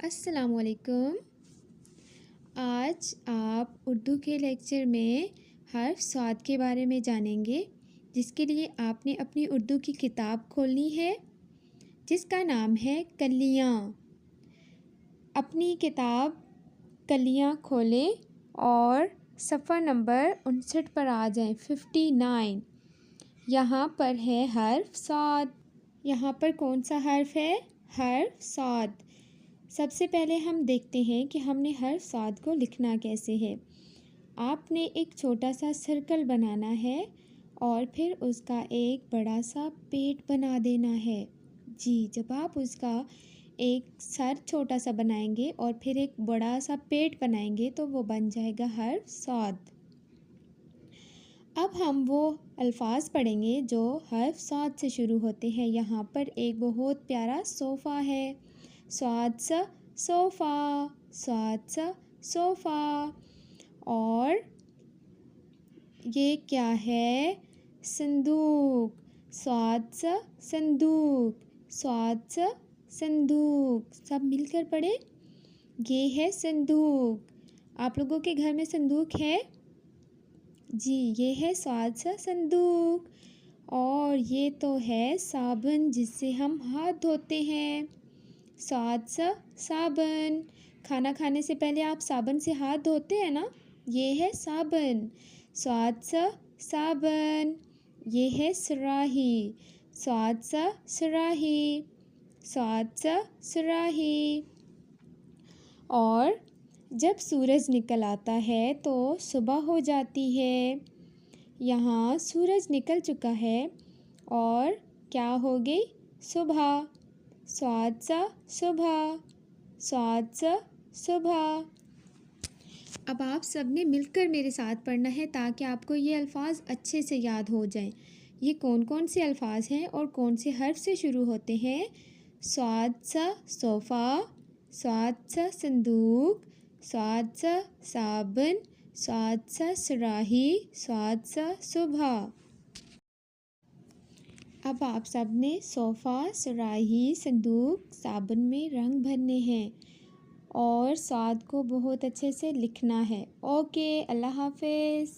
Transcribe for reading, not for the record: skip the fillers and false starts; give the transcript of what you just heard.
अस्सलामुअलैकुम। आज आप उर्दू के लेक्चर में हर्फ स्वाद के बारे में जानेंगे, जिसके लिए आपने अपनी उर्दू की किताब खोलनी है जिसका नाम है कलियाँ। अपनी किताब कलियाँ खोलें और सफ़ा नंबर 59 पर आ जाएं। 59 यहाँ पर है हर्फ स्वाद। यहाँ पर कौन सा हर्फ है? हर्फ स्वाद। सबसे पहले हम देखते हैं कि हमने हर्फ स्वाद को लिखना कैसे है। आपने एक छोटा सा सर्कल बनाना है और फिर उसका एक बड़ा सा पेट बना देना है। जी, जब आप उसका एक सर छोटा सा बनाएंगे और फिर एक बड़ा सा पेट बनाएंगे तो वो बन जाएगा हर्फ स्वाद। अब हम वो अल्फाज पढ़ेंगे जो हर्फ स्वाद से शुरू होते हैं। यहाँ पर एक बहुत प्यारा सोफ़ा है। स्वाद सा सोफ़ा, स्वाद सा सोफ़ा। और ये क्या है? संदूक। स्वाद सा संदूक, स्वाद सा संदूक। सब मिलकर पढ़े। ये है संदूक। आप लोगों के घर में संदूक है? जी, ये है स्वाद सा संदूक। और ये तो है साबुन जिससे हम हाथ धोते हैं। स्वाद सा साबुन। खाना खाने से पहले आप साबुन से हाथ धोते हैं ना? ये है साबुन। स्वाद सा साबुन। ये है सुराही। स्वाद सा सुराही, स्वाद सा सुराही। और जब सूरज निकल आता है तो सुबह हो जाती है। यहाँ सूरज निकल चुका है और क्या हो गई? सुबह। स्वाद सा सुबह, स्वाद सा सुबह। अब आप सब ने मिलकर मेरे साथ पढ़ना है ताकि आपको ये अल्फाज अच्छे से याद हो जाएं। ये कौन कौन से अल्फाज हैं और कौन से हर्फ से शुरू होते हैं? स्वाद सा सोफ़ा, स्वाद सा संदूक, स्वाद सा साबुन, स्वाद सा सुराही, स्वाद सा सुबह। अब आप सब ने सोफ़ा, सुराही, संदूक, साबुन में रंग भरने हैं और स्वाद को बहुत अच्छे से लिखना है। ओके, अल्लाह हाफ़िज़।